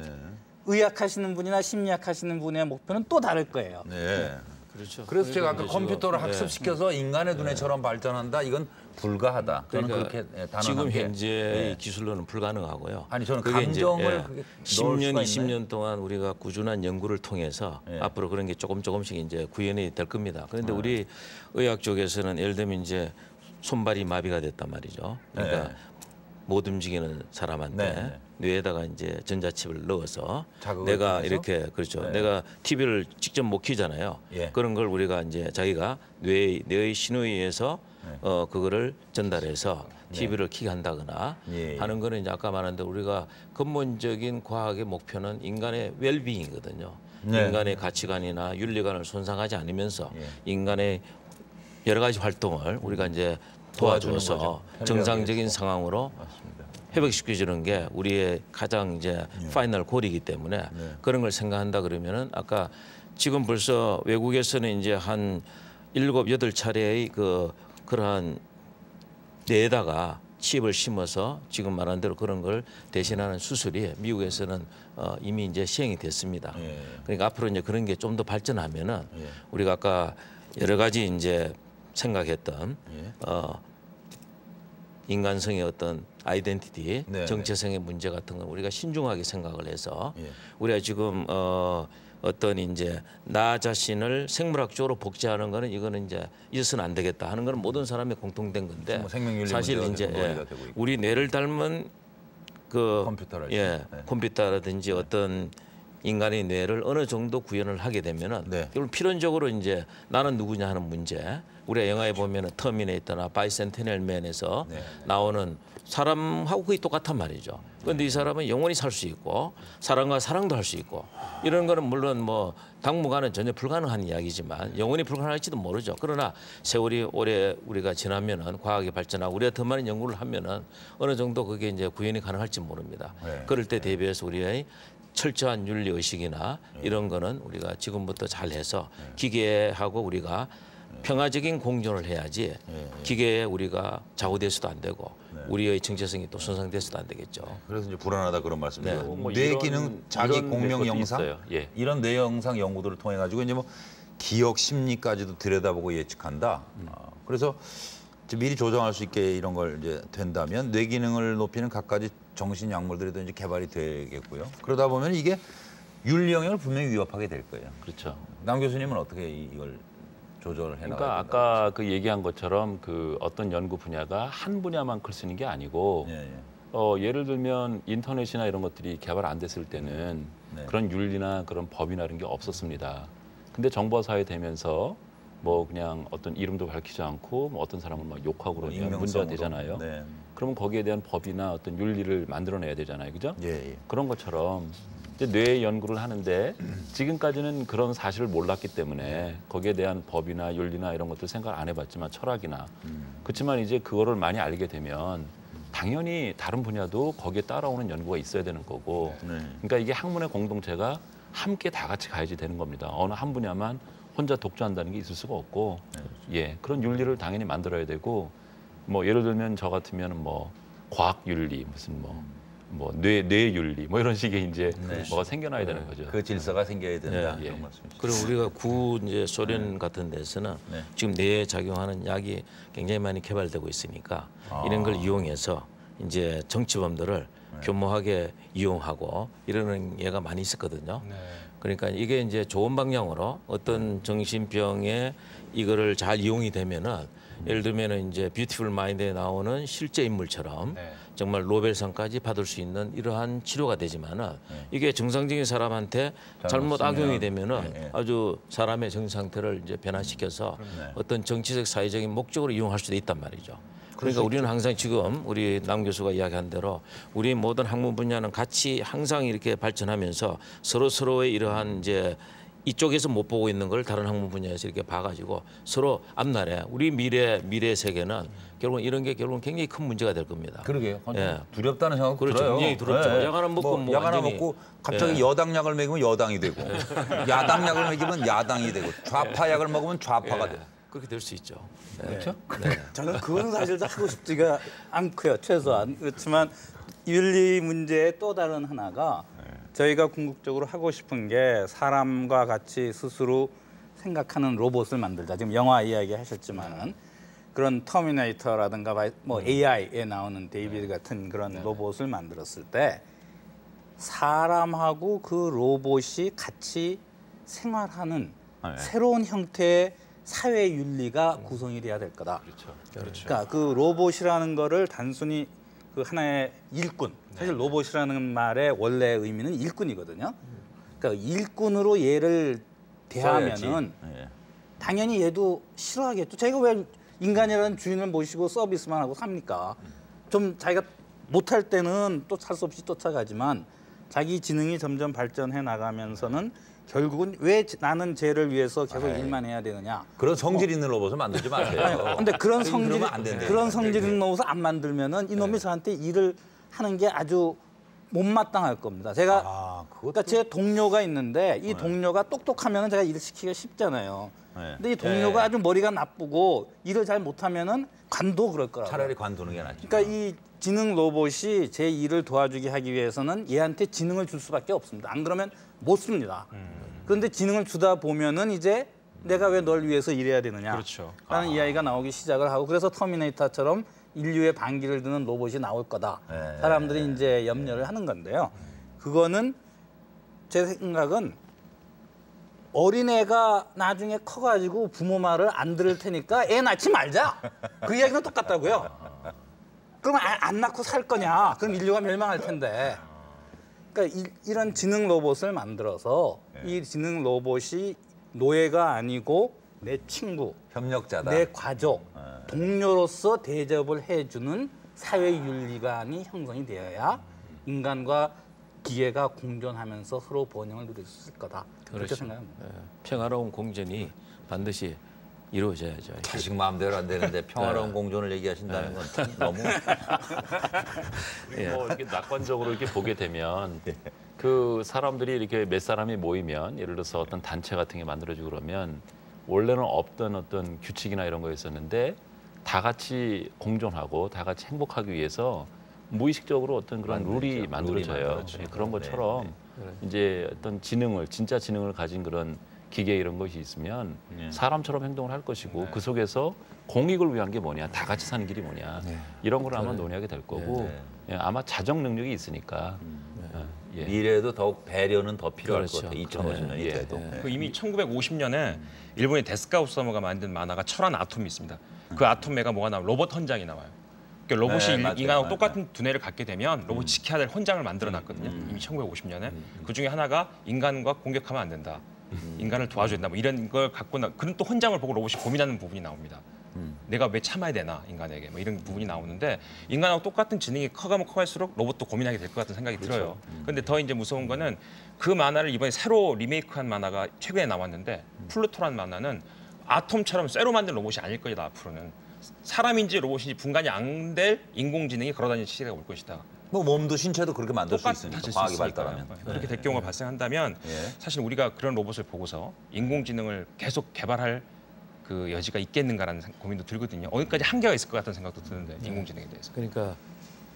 의학하시는 분이나 심리학하시는 분의 목표는 또 다를 거예요. 그렇죠. 그래서 제가 아까 컴퓨터를 학습시켜서 인간의 두뇌처럼 발전한다. 이건 불가하다. 저는 그렇게 단언한 지금 게. 현재의 기술로는 불가능하고요. 아니 저는 그게 이제, 감정을 그게 10년, 넣을 수가 20년 동안 우리가 꾸준한 연구를 통해서 앞으로 그런 게 조금씩 이제 구현이 될 겁니다. 그런데 우리 의학 쪽에서는 예를 들면 이제 손발이 마비가 됐단 말이죠. 그러니까 못 움직이는 사람한테 뇌에다가 이제 전자칩을 넣어서 내가 통해서? 이렇게 그렇죠. 내가 TV를 직접 못 키잖아요. 그런 걸 우리가 이제 자기가 뇌의 신호에 의해서 그거를 전달해서 TV를 키게 한다거나 하는 거는 이제 아까 말한 대로 우리가 근본적인 과학의 목표는 인간의 웰빙이거든요. 인간의 가치관이나 윤리관을 손상하지 않으면서 인간의 여러 가지 활동을 우리가 이제 도와줘서 정상적인 상황으로 회복시켜주는 게 우리의 가장 이제 파이널 골이기 때문에 그런 걸 생각한다 그러면은 아까 지금 벌써 외국에서는 이제 한 7, 8차례의 그러한 뇌에다가 칩을 심어서 지금 말한 대로 그런 걸 대신하는 수술이 미국에서는 이미 이제 시행이 됐습니다. 그러니까 앞으로 이제 그런 게 좀 더 발전하면은 우리가 아까 여러 가지 이제 생각했던 인간성의 어떤 아이덴티티, 정체성의 문제 같은 건 우리가 신중하게 생각을 해서 우리가 지금 어떤 이제 나 자신을 생물학적으로 복제하는 거는 이거는 이제 있어서는 안 되겠다 하는 거는 모든 사람의 공통된 건데 사실 이제 우리 뇌를 닮은 그 컴퓨터라든지 어떤 인간의 뇌를 어느 정도 구현을 하게 되면은 결국 필연적으로 이제 나는 누구냐 하는 문제. 우리가 영화에 보면은 터미네이터나 바이센테니얼맨에서 나오는 사람하고 거의 똑같단 말이죠. 그런데 이 사람은 영원히 살 수 있고 사람과 사랑도 할 수 있고 이런 거는 물론 뭐 당분간은 전혀 불가능한 이야기지만 영원히 불가능할지도 모르죠. 그러나 세월이 오래 우리가 지나면은 과학이 발전하고 우리가 더 많은 연구를 하면은 어느 정도 그게 이제 구현이 가능할지 모릅니다. 그럴 때 대비해서 우리의 철저한 윤리 의식이나 이런 거는 우리가 지금부터 잘해서 기계하고 우리가 평화적인 공존을 해야지 기계에 우리가 좌우돼서도 안 되고 우리의 정체성이 또 손상돼서도 안 되겠죠. 그래서 이제 불안하다 그런 말씀이죠. 뇌 기능, 자기 공명 영상 이런 뇌 영상 연구들을 통해 가지고 이제 뭐 기억 심리까지도 들여다보고 예측한다. 그래서 미리 조정할 수 있게 이런 걸 이제 된다면 뇌 기능을 높이는 갖가지 정신 약물들도 이제 개발이 되겠고요. 그러다 보면 이게 윤리 영역을 분명히 위협하게 될 거예요. 그렇죠. 남 교수님은 어떻게 이걸 조절을 해나가야 그러니까 아까 그 얘기한 것처럼 그 어떤 연구 분야가 한 분야만 클 수 있는 게 아니고 예를 들면 인터넷이나 이런 것들이 개발 안 됐을 때는 그런 윤리나 그런 법이나 이런 게 없었습니다. 근데 정보 사회 되면서 뭐 그냥 어떤 이름도 밝히지 않고 뭐 어떤 사람은 막 욕하고 그러면 문제가 되잖아요. 그러면 거기에 대한 법이나 어떤 윤리를 만들어내야 되잖아요, 그죠? 그런 것처럼 이제 뇌 연구를 하는데 지금까지는 그런 사실을 몰랐기 때문에 거기에 대한 법이나 윤리나 이런 것들 생각 안 해봤지만 철학이나 그렇지만 이제 그거를 많이 알게 되면 당연히 다른 분야도 거기에 따라오는 연구가 있어야 되는 거고 그러니까 이게 학문의 공동체가 함께 다 같이 가야지 되는 겁니다. 어느 한 분야만 혼자 독주한다는 게 있을 수가 없고 그런 윤리를 당연히 만들어야 되고 뭐 예를 들면 저 같으면 뭐 과학 윤리 무슨 뭐 뇌 윤리 뭐 이런 식의 이제 뭐가 생겨나야 되는 거죠. 그 질서가 생겨야 된다. 그런 말씀이시죠. 그리고 우리가 이제 소련 같은 데서는 지금 뇌에 작용하는 약이 굉장히 많이 개발되고 있으니까 이런 걸 이용해서 이제 정치범들을 교모하게 이용하고 이러는 예가 많이 있었거든요. 그러니까 이게 이제 좋은 방향으로 어떤 정신병에 이거를 잘 이용이 되면은 예를 들면은 이제 뷰티풀 마인드에 나오는 실제 인물처럼 정말 노벨상까지 받을 수 있는 이러한 치료가 되지만은 이게 정상적인 사람한테 잘못 악용이 되면은 아주 사람의 정신 상태를 이제 변화시켜서 어떤 정치적 사회적인 목적으로 이용할 수도 있단 말이죠. 그러니까 우리는 항상 지금 우리 남 교수가 이야기한 대로 우리 모든 학문 분야는 같이 항상 이렇게 발전하면서 서로의 이러한 이제 이쪽에서 못 보고 있는 걸 다른 학문 분야에서 이렇게 봐가지고 서로 앞날에 우리 미래 세계는 결국 이런 게 결국은 굉장히 큰 문제가 될 겁니다. 그러게요. 두렵다는 생각 그렇죠. 들어요. 굉장히 두렵죠. 약 하나 먹고 약 하나 먹고 갑자기 여당 약을 먹이면 여당이 되고 야당 약을 먹이면 야당이 되고 좌파 약을 먹으면 좌파가 되고 그렇게 될 수 있죠. 그렇죠? 저는 그건 사실 하고 싶지가 않고요. 최소한. 그렇지만 윤리 문제의 또 다른 하나가 저희가 궁극적으로 하고 싶은 게 사람과 같이 스스로 생각하는 로봇을 만들자. 지금 영화 이야기 하셨지만은 그런 터미네이터라든가 뭐 AI에 나오는 데이비드 같은 그런 로봇을 만들었을 때 사람하고 그 로봇이 같이 생활하는 새로운 형태의 사회 윤리가 구성이 돼야 될 거다. 그러니까 그 로봇이라는 거를 단순히 그 하나의 일꾼. 사실 로봇이라는 말의 원래 의미는 일꾼이거든요. 그러니까 일꾼으로 얘를 대하면은 당연히 얘도 싫어하겠죠. 자기가 왜 인간이라는 주인을 모시고 서비스만 하고 삽니까? 좀 자기가 못할 때는 또 살 수 없이 쫓아가지만 자기 지능이 점점 발전해 나가면서는 결국은 왜 나는 쟤를 위해서 계속 일만 해야 되느냐. 그런 성질 있는 로봇을 만들지 마세요. 근데 그런 성질 있는 로봇을 안 만들면은 이놈이 저한테 일을 하는 게 아주 못마땅할 겁니다. 제가 그러니까 제 동료가 있는데 이 동료가 똑똑하면은 제가 일을 시키기가 쉽잖아요. 근데 이 동료가 아주 머리가 나쁘고 일을 잘 못하면은 관도 그럴 거라고. 차라리 관두는 게 낫지. 그러니까 이 지능 로봇이 제 일을 도와주게 하기 위해서는 얘한테 지능을 줄 수밖에 없습니다. 안 그러면 못 씁니다. 그런데 지능을 주다 보면은 이제 내가 왜 널 위해서 일해야 되느냐 라는 이야기가 나오기 시작을 하고 그래서 터미네이터처럼 인류의 반기를 드는 로봇이 나올 거다. 사람들이 이제 염려를 하는 건데요. 그거는 제 생각은 어린애가 나중에 커가지고 부모 말을 안 들을 테니까 애 낳지 말자. 그 이야기는 똑같다고요. 그럼 안 낳고 살 거냐? 그럼 인류가 멸망할 텐데. 그러니까 이런 지능 로봇을 만들어서 이 지능 로봇이 노예가 아니고 내 친구, 협력자다. 내 가족, 동료로서 대접을 해주는 사회 윤리관이 형성이 되어야 인간과 기계가 공존하면서 서로 번영을 누릴 수 있을 거다. 그렇게 생각합니다. 평화로운 공존이 반드시 이루어져야죠. 자식 마음대로 안 되는데 평화로운 공존을 얘기하신다는 건 참 너무 뭐 이렇게 낙관적으로 이렇게 보게 되면 그 사람들이 이렇게 몇 사람이 모이면 예를 들어서 어떤 단체 같은 게 만들어지고 그러면 원래는 없던 어떤 규칙이나 이런 거 있었는데 다 같이 공존하고 다 같이 행복하기 위해서 무의식적으로 어떤 그런 룰이 만들어져요. 그런 것처럼 이제 어떤 진짜 지능을 가진 그런 기계 이런 것이 있으면 사람처럼 행동을 할 것이고 그 속에서 공익을 위한 게 뭐냐, 다 같이 사는 길이 뭐냐 이런 걸 아마 논의하게 될 거고 아마 자정 능력이 있으니까 미래에도 더욱 배려는 더 필요할 그렇죠. 것 같아요. 2050년이 돼도. 그 이미 1950년에 일본의 데스카 오사무가 만든 만화가 철한 아톰이 있습니다. 그 아톰매가 뭐가 나와요? 로봇 헌장이 나와요. 그러니까 로봇이 인간하고 똑같은 두뇌를 갖게 되면 로봇이 지켜야 될 헌장을 만들어놨거든요. 이미 1950년에. 그중에 하나가 인간과 공격하면 안 된다. 인간을 도와줘야 된다. 뭐 이런 걸 갖고 그런 또 헌장을 보고 로봇이 고민하는 부분이 나옵니다. 내가 왜 참아야 되나 인간에게 뭐 이런 부분이 나오는데 인간하고 똑같은 지능이 커가면 커갈수록 로봇도 고민하게 될 것 같은 생각이 들어요. 그런데 더 이제 무서운 거는 그 만화를 이번에 새로 리메이크한 만화가 최근에 나왔는데 플루토라는 만화는 아톰처럼 쇠로 만든 로봇이 아닐 거다. 앞으로는 사람인지 로봇인지 분간이 안 될 인공지능이 걸어다니는 시대가 올 것이다. 뭐 몸도 신체도 그렇게 만들 수 있으니까 과학이 발달하면. 그렇게 될 경우가 발생한다면 사실 우리가 그런 로봇을 보고서 인공지능을 계속 개발할 그 여지가 있겠는가라는 고민도 들거든요. 어디까지 한계가 있을 것 같다는 생각도 드는데 인공지능에 대해서. 그러니까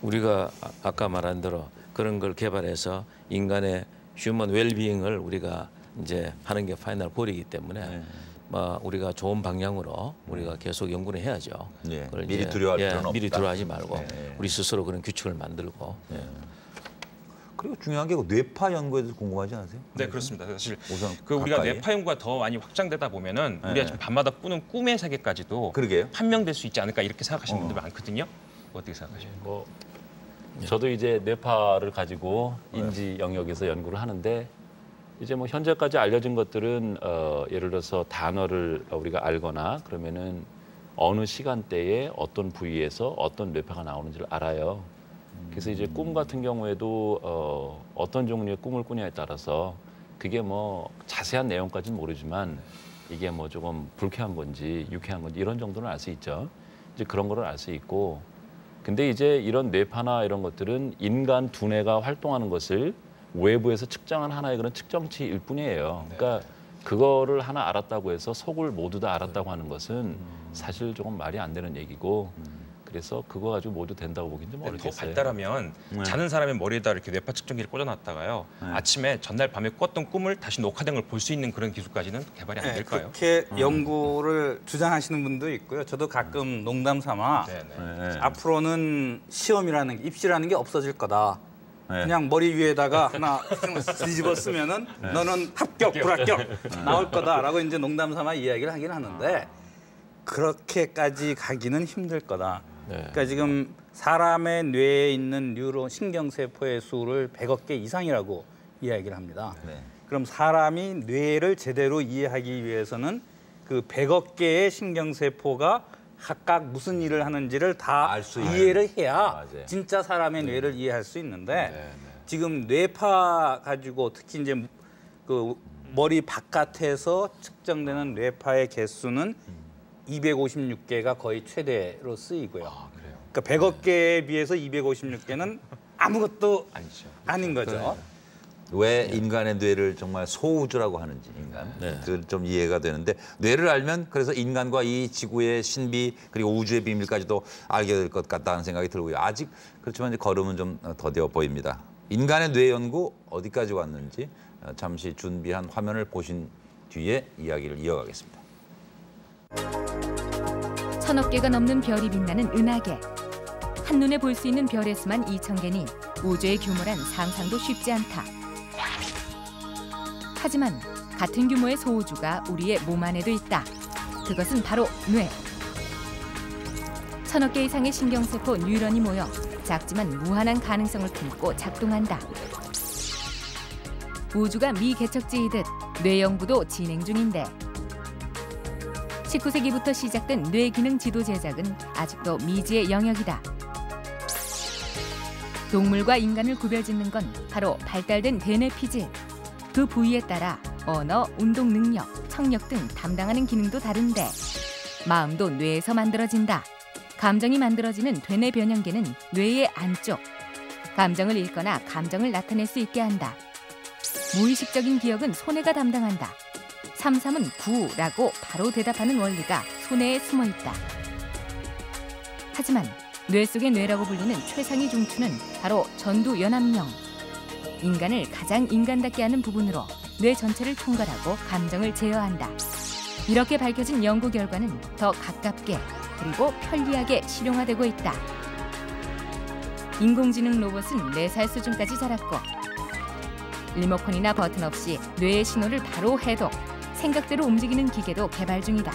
우리가 아까 말한 대로 그런 걸 개발해서 인간의 휴먼 웰비잉을 우리가 이제 하는 게 파이널 골이기 때문에 뭐 우리가 좋은 방향으로 우리가 계속 연구를 해야죠. 그걸 미리 두려워할 필요는 없다. 미리 두려워하지 말고 우리 스스로 그런 규칙을 만들고. 그리고 중요한 게 뇌파 연구에 대해서 궁금하지 않으세요? 네, 그렇습니다. 사실 우선 그 우리가 가까이. 뇌파 연구가 더 많이 확장되다 보면은 우리가 지금 밤마다 꾸는 꿈의 세계까지도 그러게요. 판명될 수 있지 않을까 이렇게 생각하시는 분들 많거든요. 어떻게 생각하세요? 뭐 저도 이제 뇌파를 가지고 인지 영역에서 연구를 하는데 이제 뭐 현재까지 알려진 것들은 예를 들어서 단어를 우리가 알거나 그러면은 어느 시간대에 어떤 부위에서 어떤 뇌파가 나오는지를 알아요. 그래서 이제 꿈 같은 경우에도 어떤 종류의 꿈을 꾸냐에 따라서 그게 뭐 자세한 내용까지는 모르지만 이게 뭐 조금 불쾌한 건지 유쾌한 건지 이런 정도는 알 수 있죠. 이제 그런 거를 알 수 있고 근데 이제 이런 뇌파나 이런 것들은 인간 두뇌가 활동하는 것을 외부에서 측정한 하나의 그런 측정치일 뿐이에요. 그러니까 그거를 하나 알았다고 해서 속을 모두 다 알았다고 하는 것은 사실 조금 말이 안 되는 얘기고 그래서 그거 가지고 모두 된다고 보기는 좀 어렵겠어요. 더 발달하면 자는 사람의 머리에다 이렇게 뇌파 측정기를 꽂아놨다가요. 아침에 전날 밤에 꿨던 꿈을 다시 녹화된 걸 볼 수 있는 그런 기술까지는 개발이 안 될까요? 그렇게 연구를 주장하시는 분도 있고요. 저도 가끔 농담 삼아 앞으로는 시험이라는 게 입시라는 게 없어질 거다. 그냥 머리 위에다가 하나 뒤집어 쓰면은 너는 합격, 불합격 나올 거다라고 이제 농담 삼아 이야기를 하긴 하는데 그렇게까지 가기는 힘들 거다. 그러니까 지금 사람의 뇌에 있는 뉴런 신경세포의 수를 100억 개 이상이라고 이야기를 합니다. 그럼 사람이 뇌를 제대로 이해하기 위해서는 그 100억 개의 신경세포가 각각 무슨 일을 하는지를 다 이해를 해야 진짜 사람의 뇌를 이해할 수 있는데 지금 뇌파 가지고 특히 이제 그 머리 바깥에서 측정되는 뇌파의 개수는 256개가 거의 최대로 쓰이고요. 그러니까 100억 개에 비해서 256개는 아무것도 아닌 거죠. 왜 인간의 뇌를 정말 소우주라고 하는지 인간 그걸 좀 이해가 되는데 뇌를 알면 그래서 인간과 이 지구의 신비 그리고 우주의 비밀까지도 알게 될 것 같다는 생각이 들고요. 아직 그렇지만 이제 걸음은 좀 더뎌 보입니다. 인간의 뇌 연구 어디까지 왔는지 잠시 준비한 화면을 보신 뒤에 이야기를 이어가겠습니다. 1000억 개가 넘는 별이 빛나는 은하계. 한눈에 볼 수 있는 별의 수만 2000개니 우주의 규모란 상상도 쉽지 않다. 하지만 같은 규모의 소우주가 우리의 몸 안에도 있다. 그것은 바로 뇌. 1000억 개 이상의 신경세포 뉴런이 모여 작지만 무한한 가능성을 품고 작동한다. 우주가 미개척지이듯 뇌 연구도 진행 중인데 19세기부터 시작된 뇌 기능 지도 제작은 아직도 미지의 영역이다. 동물과 인간을 구별짓는 건 바로 발달된 대뇌피질. 그 부위에 따라 언어, 운동 능력, 청력 등 담당하는 기능도 다른데 마음도 뇌에서 만들어진다. 감정이 만들어지는 되뇌 변형계는 뇌의 안쪽. 감정을 읽거나 감정을 나타낼 수 있게 한다. 무의식적인 기억은 소뇌가 담당한다. 33은 9라고 바로 대답하는 원리가 소뇌에 숨어 있다. 하지만 뇌 속의 뇌라고 불리는 최상위 중추는 바로 전두연합령. 인간을 가장 인간답게 하는 부분으로 뇌 전체를 총괄하고 감정을 제어한다. 이렇게 밝혀진 연구 결과는 더 가깝게 그리고 편리하게 실용화되고 있다. 인공지능 로봇은 4살 수준까지 자랐고 리모컨이나 버튼 없이 뇌의 신호를 바로 해독, 생각대로 움직이는 기계도 개발 중이다.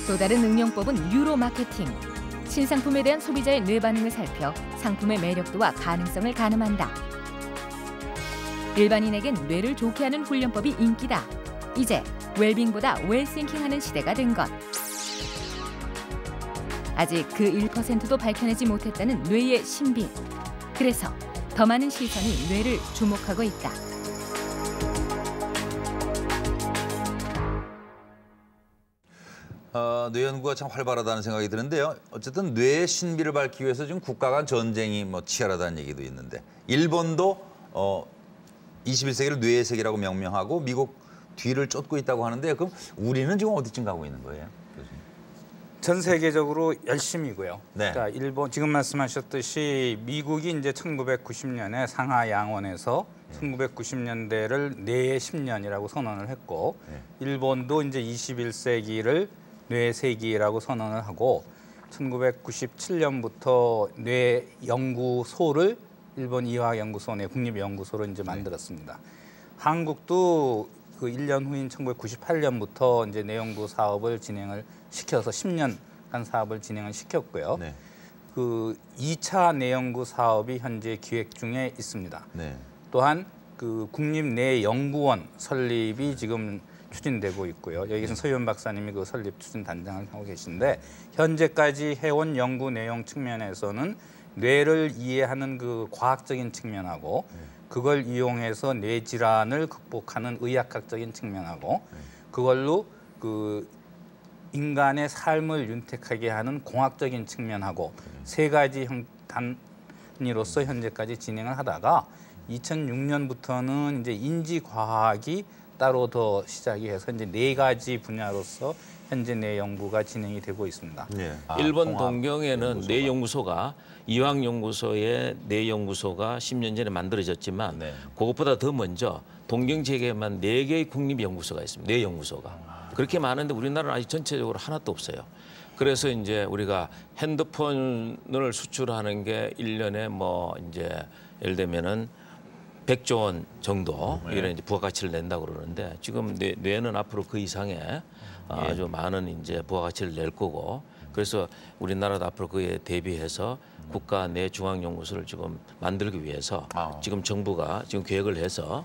또 다른 응용법은 뉴로 마케팅. 신상품에 대한 소비자의 뇌 반응을 살펴 상품의 매력도와 가능성을 가늠한다. 일반인에겐 뇌를 좋게 하는 훈련법이 인기다. 이제 웰빙보다 웰싱킹하는 시대가 된 것. 아직 그 1%도 밝혀내지 못했다는 뇌의 신비. 그래서 더 많은 시선이 뇌를 주목하고 있다. 뇌 연구가 참 활발하다는 생각이 드는데요. 어쨌든 뇌의 신비를 밝히기 위해서 지금 국가 간 전쟁이 치열하다는 얘기도 있는데 일본도 21세기를 뇌의 세계라고 명명하고 미국 뒤를 쫓고 있다고 하는데 그럼 우리는 지금 어디쯤 가고 있는 거예요? 교수님? 전 세계적으로 열심이고요. 네. 그러니까 일본 지금 말씀하셨듯이 미국이 이제 1990년에 상하 양원에서 1990년대를 뇌의 10년이라고 선언을 했고 일본도 이제 21세기를 뇌 세기라고 선언을 하고 1997년부터 뇌 연구소를 일본 이화연구소 내 국립연구소로 이제 만들었습니다. 한국도 그 1년 후인 1998년부터 이제 뇌연구 사업을 진행을 시켜서 10년간 사업을 진행을 시켰고요. 네. 그 2차 뇌연구 사업이 현재 기획 중에 있습니다. 네. 또한 그 국립뇌연구원 설립이 지금 추진되고 있고요. 여기서 서유원 박사님이 그 설립 추진 단장을 하고 계신데 현재까지 해온 연구 내용 측면에서는 뇌를 이해하는 그 과학적인 측면하고 그걸 이용해서 뇌 질환을 극복하는 의학학적인 측면하고 그걸로 그 인간의 삶을 윤택하게 하는 공학적인 측면하고 세 가지 단위로서 현재까지 진행을 하다가 2006년부터는 이제 인지과학이 따로 더 시작이 해서 이제 4가지 분야로서 현재 뇌 연구가 진행이 되고 있습니다. 네. 일본 동경에는 뇌 연구소가 이황 연구소의 뇌 연구소가 10년 전에 만들어졌지만 그것보다 더 먼저 동경 지역에만 4개의 국립 연구소가 있습니다. 뇌 연구소가. 그렇게 많은데 우리나라는 아직 전체적으로 하나도 없어요. 그래서 이제 우리가 핸드폰을 수출하는 게 1년에 뭐 이제 예를 들면은 100조 원 정도 이런 이제 부가가치를 낸다고 그러는데 지금 뇌는 앞으로 그 이상의 아주 많은 이제 부가가치를 낼 거고 그래서 우리나라도 앞으로 그에 대비해서 국가 뇌 중앙연구소를 지금 만들기 위해서 지금 정부가 지금 계획을 해서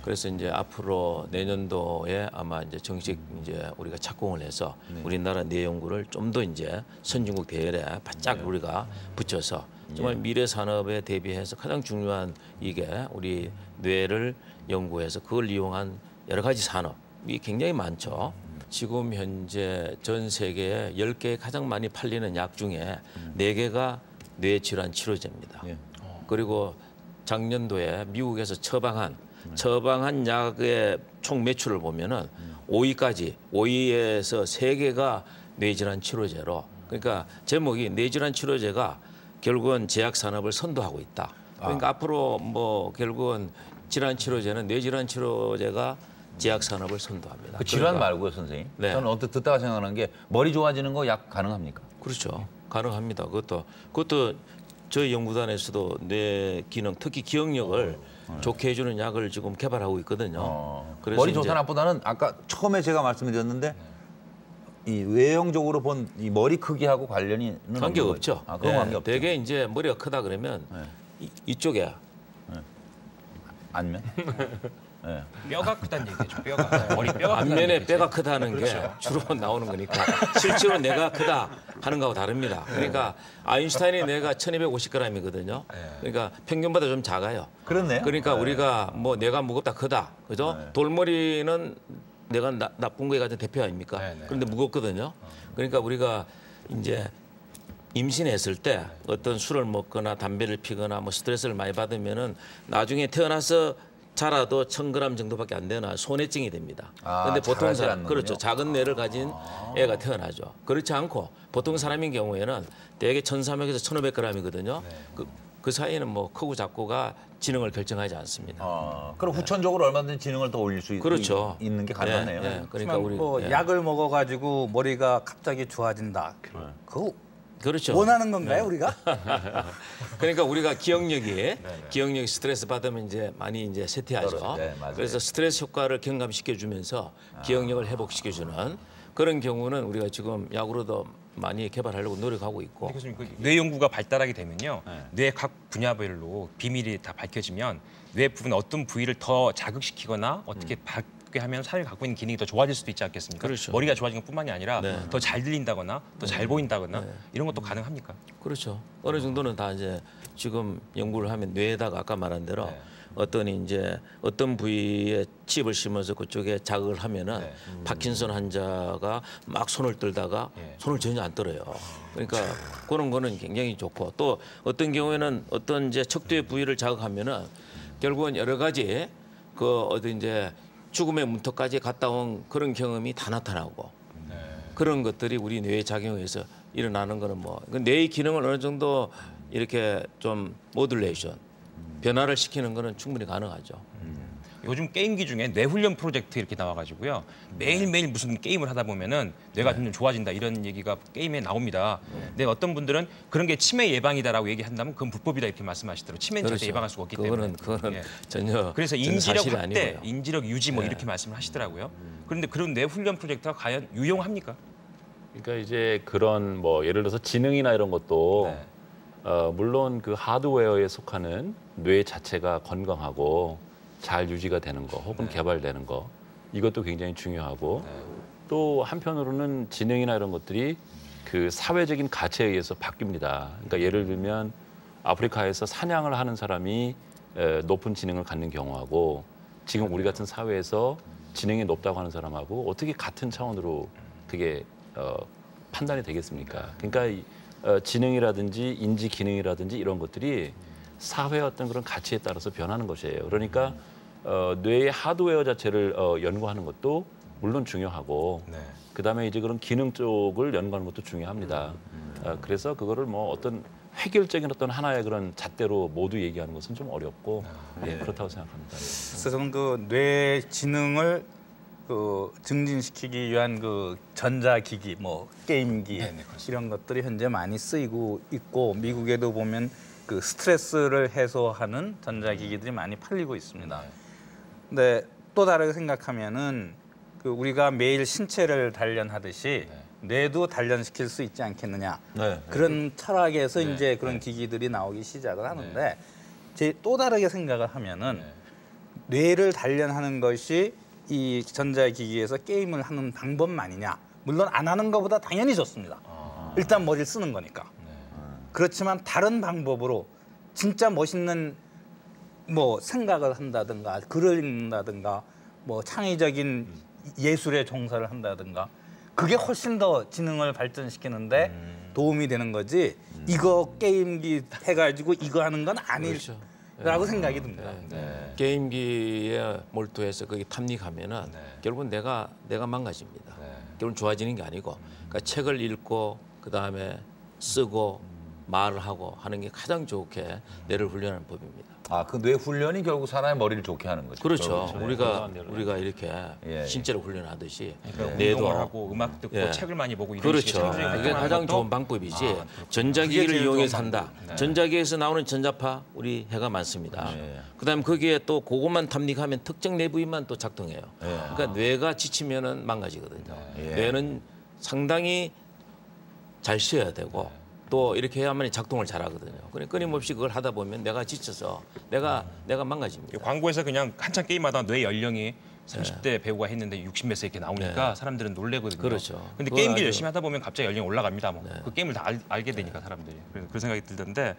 그래서 이제 앞으로 내년도에 아마 이제 정식 이제 우리가 착공을 해서 우리나라 뇌 연구를 좀 더 이제 선진국 대열에 바짝 우리가 붙여서 정말 미래 산업에 대비해서 가장 중요한 이게 우리 뇌를 연구해서 그걸 이용한 여러 가지 산업이 굉장히 많죠. 지금 현재 전 세계에 10개의 가장 많이 팔리는 약 중에 4개가 뇌질환 치료제입니다. 그리고 작년도에 미국에서 처방한 약의 총 매출을 보면은 5위에서 3개가 뇌질환 치료제로 그러니까 제목이 뇌질환 치료제가 결국은 제약 산업을 선도하고 있다. 그러니까 앞으로 뭐 결국은 질환 치료제는 뇌질환 치료제가 제약 산업을 선도합니다. 그 질환 말고요, 선생님. 네. 저는 언뜻 듣다가 생각나는 게 머리 좋아지는 거 약 가능합니까? 그렇죠. 가능합니다. 그것도 저희 연구단에서도 뇌 기능, 특히 기억력을 좋게 해주는 약을 지금 개발하고 있거든요. 그래서 머리 좋다 나쁘다는 아까 처음에 제가 말씀드렸는데 이 외형적으로 본 이 머리 크기하고 관련이 관계가 없죠. 그런 관계 없죠. 되게 이제 머리가 크다 그러면 이쪽에 안면? 뼈가 크다는 얘기죠. 뼈가 머리 뼈가 앞면에 뼈가 크다는 게 주로 나오는 거니까 실제로 뇌가 크다 하는 거하고 다릅니다. 그러니까 아인슈타인의 뇌가 1250g이거든요. 그러니까 평균보다 좀 작아요. 그렇네요. 그러니까 우리가 뭐 뇌가 무겁다 크다, 그죠? 돌머리는 뇌가 나쁜 거에 가진 대표 아닙니까? 그런데 무겁거든요. 그러니까 우리가 이제 임신했을 때 어떤 술을 먹거나 담배를 피거나 뭐 스트레스를 많이 받으면은 나중에 태어나서 자라도 1000g 정도밖에 안 되나 소뇌증이 됩니다. 그런데 보통 사람 그렇죠. 작은 뇌를 가진 애가 태어나죠. 그렇지 않고 보통 사람인 경우에는 대개 1300에서 1500g이거든요. 그 사이에는 뭐 크고 작고가 지능을 결정하지 않습니다. 그럼 후천적으로 얼마든지 지능을 더 올릴 수 그렇죠. 있는 게 가능하네요. 그러니까 우리 뭐 약을 먹어가지고 머리가 갑자기 좋아진다. 그거 그렇죠. 원하는 건가요, 우리가? 그러니까 우리가 기억력이 스트레스 받으면 이제 많이 이제 쇠퇴하죠. 그래서 스트레스 효과를 경감시켜 주면서 기억력을 회복시켜 주는 그런 경우는 우리가 지금 약으로도 많이 개발하려고 노력하고 있고. 교수님, 뇌 연구가 발달하게 되면요, 뇌 각 분야별로 비밀이 다 밝혀지면 뇌 부분 어떤 부위를 더 자극시키거나 어떻게 밝게 하면 사람이 갖고 있는 기능이 더 좋아질 수도 있지 않겠습니까? 그렇죠. 머리가 좋아지는 것뿐만이 아니라 더 잘 들린다거나 더 잘 보인다거나 이런 것도 가능합니까? 그렇죠. 어느 정도는 다 이제 지금 연구를 하면 뇌에다가 아까 말한 대로 어떤 부위에 칩을 심어서 그쪽에 자극을 하면은 파킨슨 환자가 막 손을 들다가 손을 전혀 안 떨어요. 그러니까 그런 거는 굉장히 좋고 또 어떤 경우에는 어떤 이제 척추의 부위를 자극하면은 결국은 여러 가지 그 어디 이제 죽음의 문턱까지 갔다 온 그런 경험이 다 나타나고 그런 것들이 우리 뇌에 작용해서 일어나는 거는 뭐 뇌의 기능을 어느 정도 이렇게 좀 모듈레이션 변화를 시키는 거는 충분히 가능하죠. 요즘 게임기 중에 뇌훈련 프로젝트 이렇게 나와가지고요. 매일매일 무슨 게임을 하다 보면은 뇌가 점점 좋아진다 이런 얘기가 게임에 나옵니다. 근데 어떤 분들은 그런 게 치매 예방이다라고 얘기한다면 그건 불법이다 이렇게 말씀하시더라고요. 치매는 절대 예방할 수가 없기 때문에. 그거는 전혀 그래서 인지력 사실이 확대, 아니고요. 인지력 유지 뭐 이렇게 말씀을 하시더라고요. 그런데 그런 뇌훈련 프로젝트가 과연 유용합니까? 그러니까 이제 그런 뭐 예를 들어서 지능이나 이런 것도 물론 그 하드웨어에 속하는 뇌 자체가 건강하고 잘 유지가 되는 거 혹은 개발되는 거 이것도 굉장히 중요하고 또 한편으로는 지능이나 이런 것들이 그 사회적인 가치에 의해서 바뀝니다. 그러니까 예를 들면 아프리카에서 사냥을 하는 사람이 높은 지능을 갖는 경우하고 지금 우리 같은 사회에서 지능이 높다고 하는 사람하고 어떻게 같은 차원으로 그게 판단이 되겠습니까? 그러니까 지능이라든지 인지 기능이라든지 이런 것들이 사회의 어떤 그런 가치에 따라서 변하는 것이에요. 그러니까 뇌의 하드웨어 자체를 연구하는 것도 물론 중요하고 그다음에 이제 그런 기능 쪽을 연구하는 것도 중요합니다. 그래서 그거를 뭐 어떤 획일적인 어떤 하나의 그런 잣대로 모두 얘기하는 것은 좀 어렵고 그렇다고 생각합니다. 그래서 저는 그 뇌 지능을 그 증진시키기 위한 그 전자기기, 뭐 게임기 이런 것들이 현재 많이 쓰이고 있고 미국에도 보면 그 스트레스를 해소하는 전자기기들이 많이 팔리고 있습니다. 근데 또 다르게 생각하면은 그 우리가 매일 신체를 단련하듯이 뇌도 단련시킬 수 있지 않겠느냐 그런 철학에서 이제 그런 기기들이 나오기 시작을 하는데 제 또 다르게 생각을 하면은 뇌를 단련하는 것이 이 전자기기에서 게임을 하는 방법만이냐? 물론 안 하는 것보다 당연히 좋습니다. 일단 머리를 쓰는 거니까. 그렇지만 다른 방법으로 진짜 멋있는 뭐 생각을 한다든가 글을 읽는다든가 뭐 창의적인 예술에 종사를 한다든가 그게 훨씬 더 지능을 발전시키는데 도움이 되는 거지 이거 게임기 해가지고 이거 하는 건 아니라고 생각이 듭니다. 게임기에 몰두해서 거기 탐닉하면은 결국은 내가 망가집니다. 결국은 좋아지는 게 아니고 그러니까 책을 읽고 그다음에 쓰고 말을 하고 하는 게 가장 좋게 뇌를 훈련하는 법입니다. 아, 그 뇌 훈련이 결국 사람의 머리를 좋게 하는 거죠. 그렇죠. 우리가 이렇게 신체를 훈련하듯이 뇌도 하고 음악 듣고 책을 많이 보고 이런 그렇죠. 식의 그게 가장 좋은 방법이지. 전자기기를 이용해서 한다. 전자기기에서 나오는 전자파 우리 해가 많습니다. 그다음에 거기에 또 그것만 탐닉하면 특정 뇌 부위만 또 작동해요. 그러니까 뇌가 지치면은 망가지거든요. 뇌는 상당히 잘 쉬어야 되고 또 이렇게 해야만 작동을 잘하거든요. 그러니까 끊임없이 그걸 하다 보면 내가 지쳐서 내가 망가집니다. 광고에서 그냥 한참 게임하다 뇌 연령이 30대 배우가 했는데 60몇 세 이렇게 나오니까 사람들은 놀래거든요. 그렇죠. 근데 게임기 열심히 하다 보면 갑자기 연령이 올라갑니다. 뭐. 그 게임을 다 알게 되니까 사람들이. 그래서 그 생각이 들던데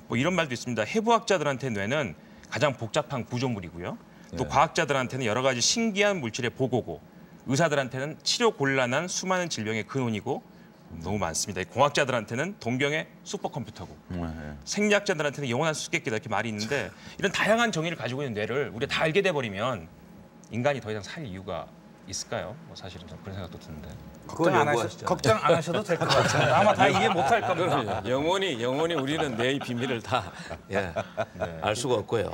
뭐 이런 말도 있습니다. 해부학자들한테 뇌는 가장 복잡한 구조물이고요. 또 과학자들한테는 여러 가지 신기한 물질의 보고고 의사들한테는 치료 곤란한 수많은 질병의 근원이고 너무 많습니다. 공학자들한테는 동경의 슈퍼컴퓨터고 생리학자들한테는 영원한 수수께끼다 이렇게 말이 있는데 이런 다양한 정의를 가지고 있는 뇌를 우리가 다 알게 돼버리면 인간이 더 이상 살 이유가 있을까요? 뭐 사실은 좀 그런 생각도 드는데. 걱정 안 하셔도 될 것 같습니다. 아마 다 이해 못할 겁니다. 영원히 우리는 뇌의 비밀을 다 알 수가 없고요.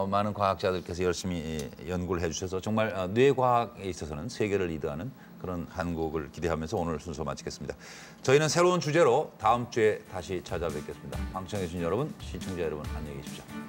많은 과학자들께서 열심히 연구를 해주셔서 정말 뇌과학에 있어서는 세계를 리드하는 그런 한국을 기대하면서 오늘 순서 마치겠습니다. 저희는 새로운 주제로 다음 주에 다시 찾아뵙겠습니다. 방청해 주신 여러분, 시청자 여러분 안녕히 계십시오.